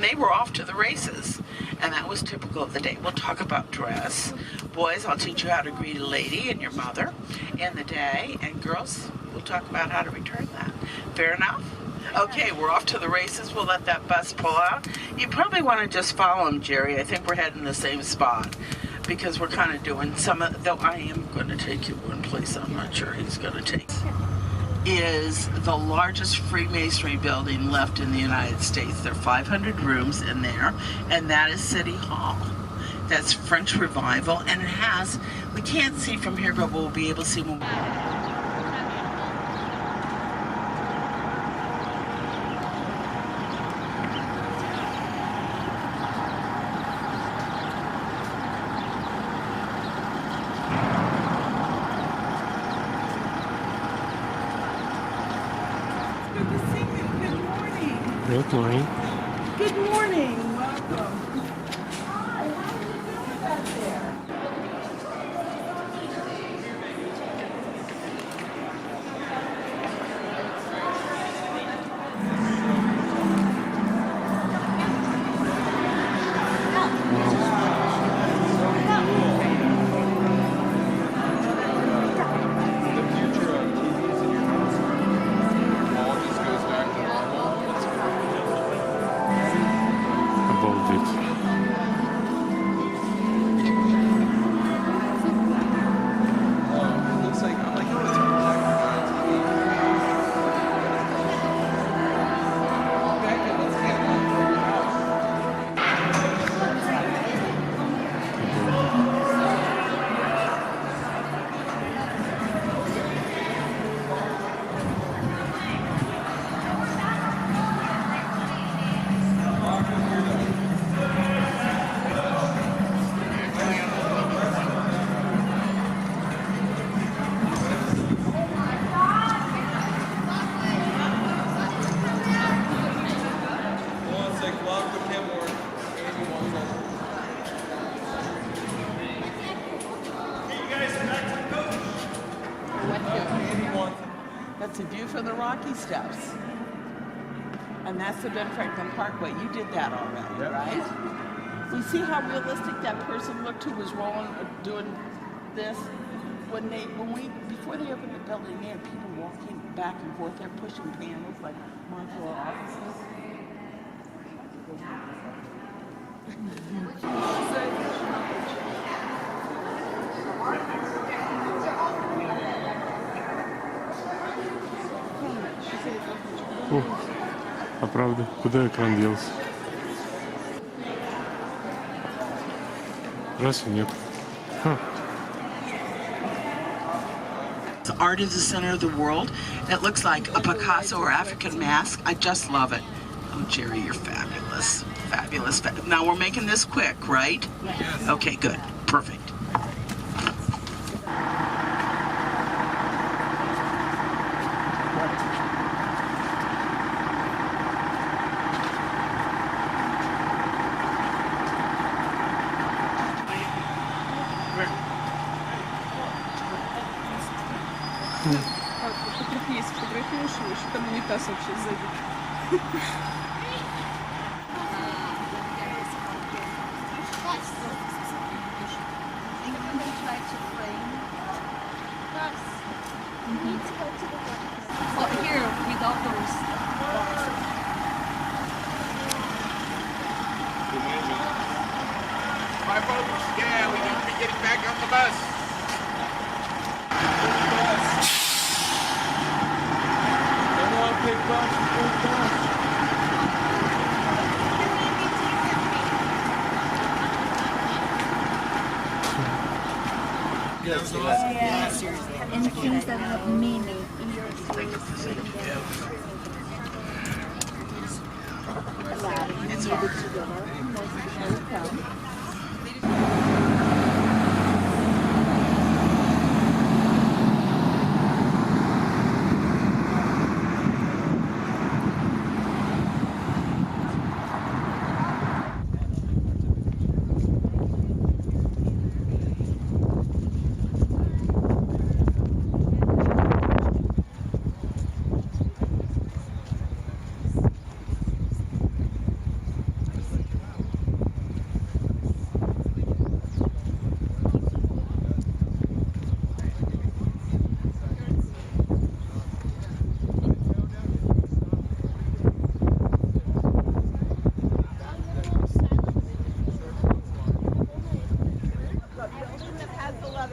they were off to the races. And that was typical of the day. We'll talk about dress. Boys, I'll teach you how to greet a lady and your mother in the day. And girls, we'll talk about how to return that. Fair enough? Okay, we're off to the races. We'll let that bus pull out. You probably want to just follow him, Jerry. I think we're heading the same spot because we're kind of doing some of, though I am going to take you one place I'm not sure he's going to take. Is the largest Freemasonry building left in the United States. There are 500 rooms in there, and that is City Hall. That's French Revival, and it has, we can't see from here, but we'll be able to see when Good morning. Good morning. Welcome. Hi, how are you doing back there? That's a view from the Rocky Steps. And that's the Ben Franklin Parkway. You did that already, yep. Right? You see how realistic that person looked who was rolling, doing this? Before they opened the building, they had people walking back and forth. They're pushing panels like modular offices. О, а правда, куда экран делся? Раз и нет. Art is the center of the world. It looks like a Picasso or African mask. I just love it. Oh, Jerry, you're fabulous. Fabulous. Now we're making this quick, right? Yes. Okay, good. Perfect. Если фотографируешь его, еще там унитаз вообще сзади. Well, here, without those boxes. Bye, folks. Yeah, we need to be getting back on the bus. And things that have meaning in your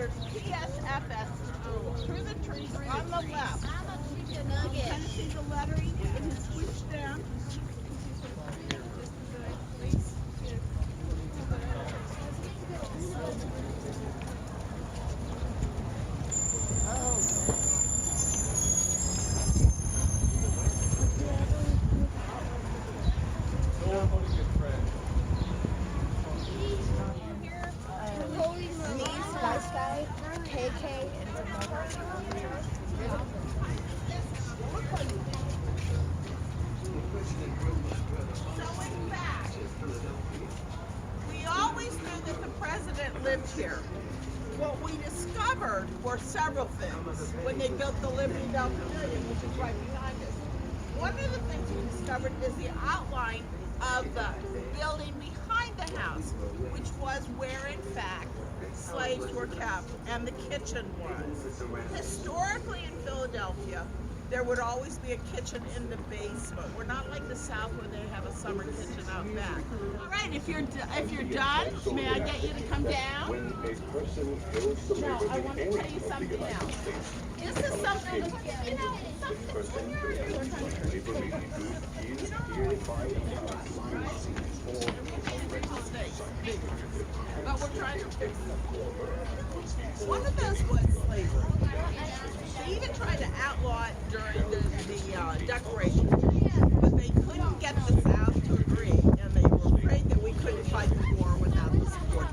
there's PSFS through the trees on the left. Kind of see the lettering and it's switched down. KK and So in fact, we always knew that the president lived here. What we discovered were several things when they built the Liberty Bell Pavilion, which is right behind us. One of the things we discovered is the outline of the building behind the house, which was where, in fact, slaves were kept and the kitchen was. Historically in Philadelphia, there would always be a kitchen in the basement. We're not like the South where they have a summer kitchen out back. All right, if you're done, may I get you to come down? No, I want to tell you something else. This is something, you know, something but we're trying to fix them. One of those was slavery. They even tried to outlaw it during the Declaration, but they couldn't get the South to agree, and they were afraid that we couldn't fight the war without the support.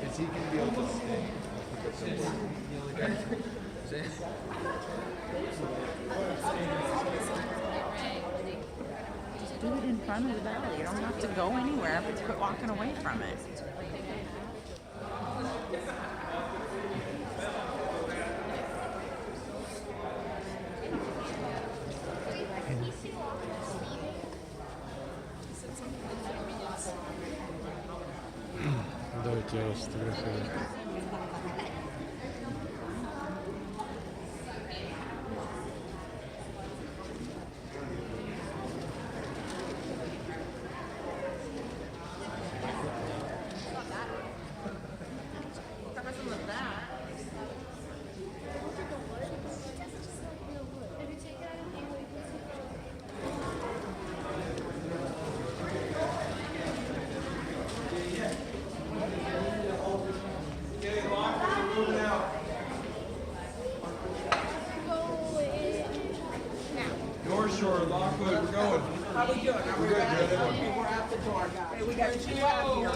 Is he going to be able to stay? Just do it in front of the bell. You don't have to go anywhere, but quit walking away from it. Давайте я вас сфотографирую. North Shore, Lockwood, we're going. How we doing? Are we ready? Okay, we're out the door, guys. Hey, we got two out here.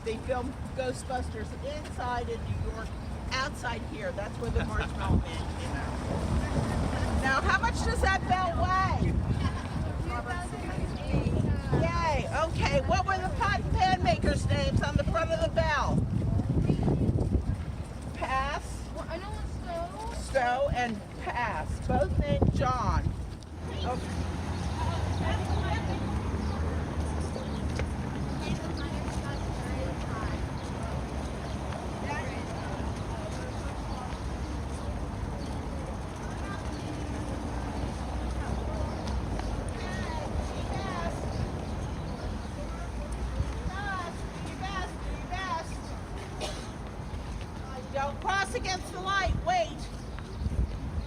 They filmed Ghostbusters inside in New York, outside here. That's where the Marshmallow Man came out. Now, how much does that bell weigh? Yay, okay. What were the pot and pan makers' names on the front of the bell? Pass. Well, I know it's Stowe and Pass. Both named John. Okay. Don't cross against the light, wait.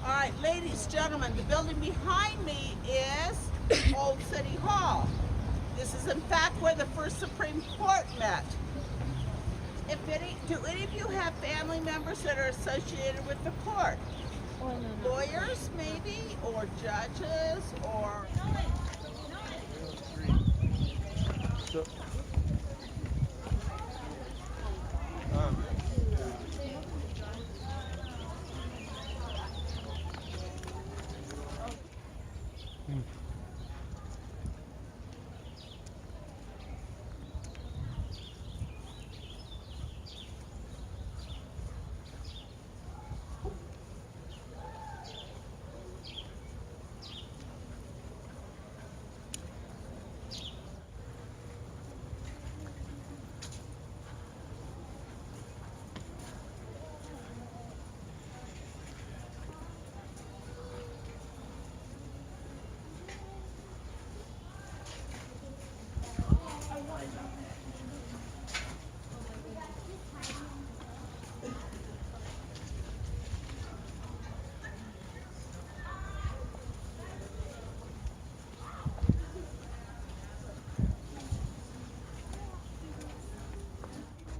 All right, ladies, gentlemen, the building behind me is Old City Hall. This is in fact where the first Supreme Court met. do any of you have family members that are associated with the court? Lawyers, maybe, or judges, or... So,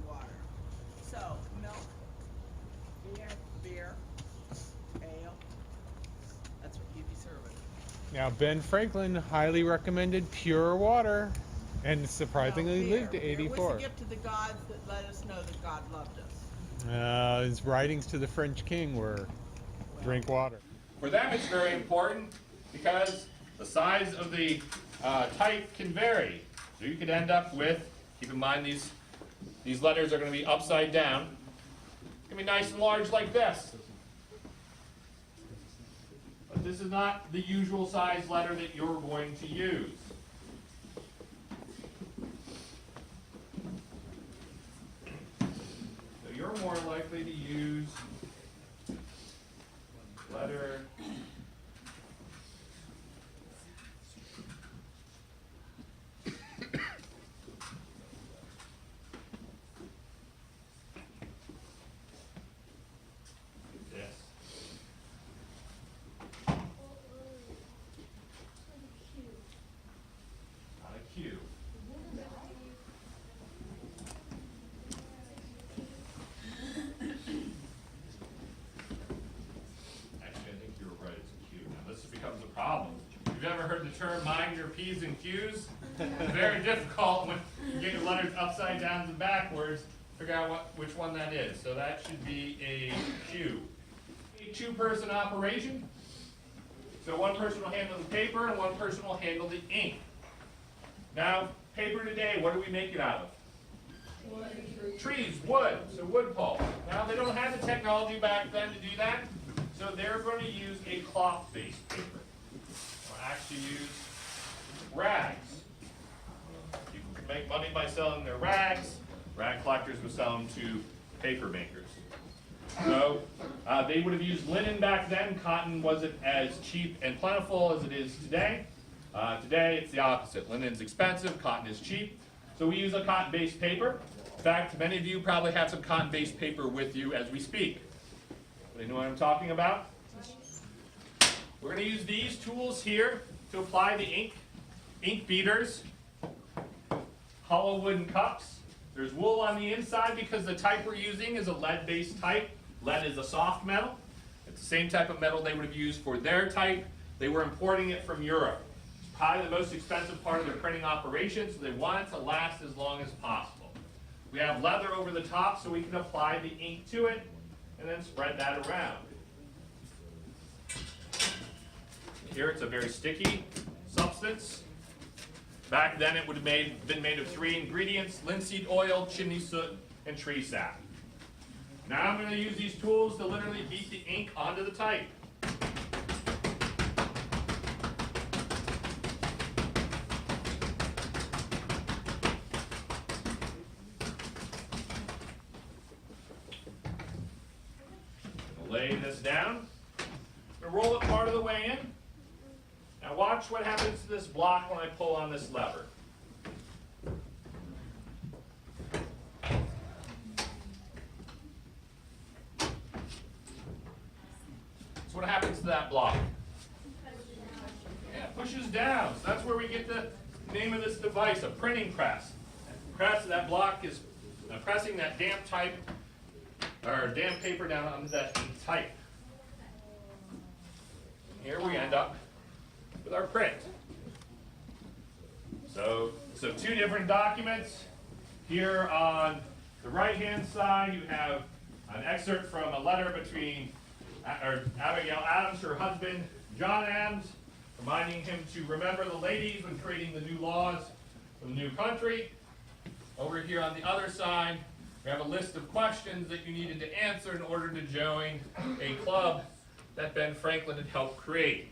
water. So, milk, beer, ale. That's what you'd be serving. Now, Ben Franklin highly recommended pure water and surprisingly Beer, lived to beer. 84. It was a gift to the gods that let us know that God loved us. His writings to the French king were drink water. For them, it's very important because the size of the type can vary. So you could end up with, keep in mind these letters are going to be upside down. It's going to be nice and large like this. But this is not the usual size letter that you're going to use. So you're more likely to use letter this. Not a Q. Actually, I think you were right, it's a Q. Now this becomes a problem. If you've ever heard the term mind your P's and Q's, it's very difficult when you get your letters upside down and backwards, figure out which one that is. So that should be a Q. A two-person operation. So one person will handle the paper and one person will handle the ink. Now, paper today, what do we make it out of? Trees, wood, so wood pulp. Now, they don't have the technology back then to do that, so they're going to use a cloth-based paper. They'll actually use rags. People can make money by selling their rags. Rag collectors would sell them to paper makers. So, they would have used linen back then. Cotton wasn't as cheap and plentiful as it is today. Today, it's the opposite. Linen's expensive, cotton is cheap. So we use a cotton-based paper. In fact, many of you probably have some cotton-based paper with you as we speak. Do you know what I'm talking about? We're going to use these tools here to apply the ink. Ink beaters, hollow wooden cups. There's wool on the inside because the type we're using is a lead-based type. Lead is a soft metal. It's the same type of metal they would have used for their type. They were importing it from Europe. It's probably the most expensive part of their printing operation, so they want it to last as long as possible. We have leather over the top so we can apply the ink to it and then spread that around. Here it's a very sticky substance. Back then it would have been made of 3 ingredients: linseed oil, chimney soot, and tree sap. Now I'm going to use these tools to literally beat the ink onto the type. Lay this down. I'm going to roll it part of the way in. Now watch what happens to this block when I pull on this lever. So what happens to that block? Yeah, it pushes down. So that's where we get the name of this device, a printing press. That block is Now pressing that damp paper down onto that type. Here we end up with our print. So two different documents. Here on the right-hand side, you have an excerpt from a letter between Abigail Adams, her husband, John Adams, reminding him to remember the ladies when creating the new laws for the new country. Over here on the other side, we have a list of questions that you needed to answer in order to join a club that Ben Franklin had helped create.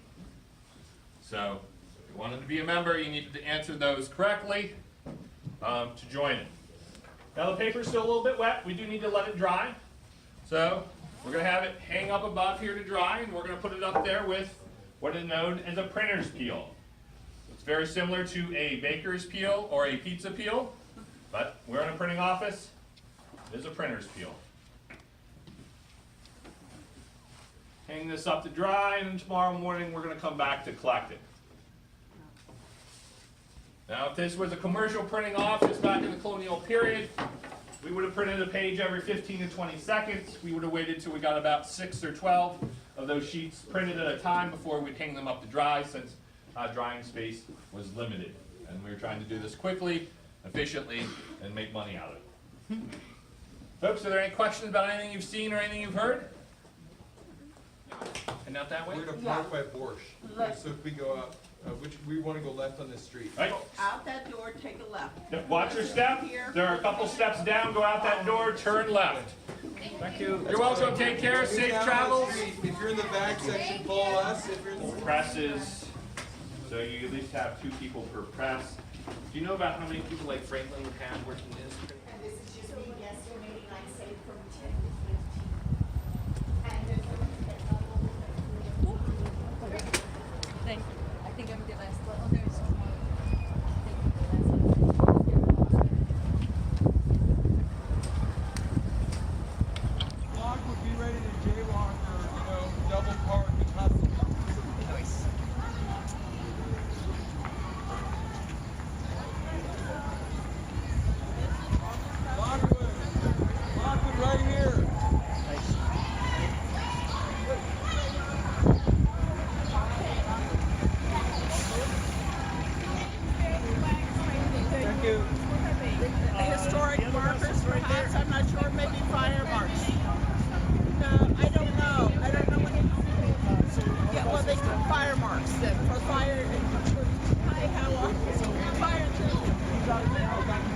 So, if you wanted to be a member, you needed to answer those correctly to join it. Now the paper's still a little bit wet. We do need to let it dry. So, we're going to have it hang up above here to dry, and we're going to put it up there with what is known as a printer's peel. It's very similar to a baker's peel or a pizza peel, but we're in a printing office. It is a printer's peel. Hang this up to dry, and then tomorrow morning we're going to come back to collect it. Now, if this was a commercial printing office back in the colonial period, we would have printed a page every 15 to 20 seconds. We would have waited till we got about 6 or 12 of those sheets printed at a time before we'd hang them up to dry, since drying space was limited. And we were trying to do this quickly, efficiently, and make money out of it. Folks, are there any questions about anything you've seen or anything you've heard? And out that way? We're gonna park by Borscht. So if we go out, we want to go left on this street. Right. Out that door, take a left. Yep, watch your step. There are a couple steps down. Go out that door, turn left. Thank you. You're welcome. Take care. Safe travels. If you're in the back section, follow us. If you're in the Presses. So you at least have 2 people per press. Do you know about how many people like Franklin would have working in this printing? And this is just me guesstimating, I'd say from 10 to 15. And there's Thank you. I think I'm the last one. Oh, there's block would be ready to jaywalk or, double park and hustle. Nice. Lockwood right here. Thank you. The historic markers, perhaps, I'm not sure, maybe fire marks. No, I don't know. I don't know what it, yeah, well, they do fire marks then, for fire, hi, how are you? Fire too.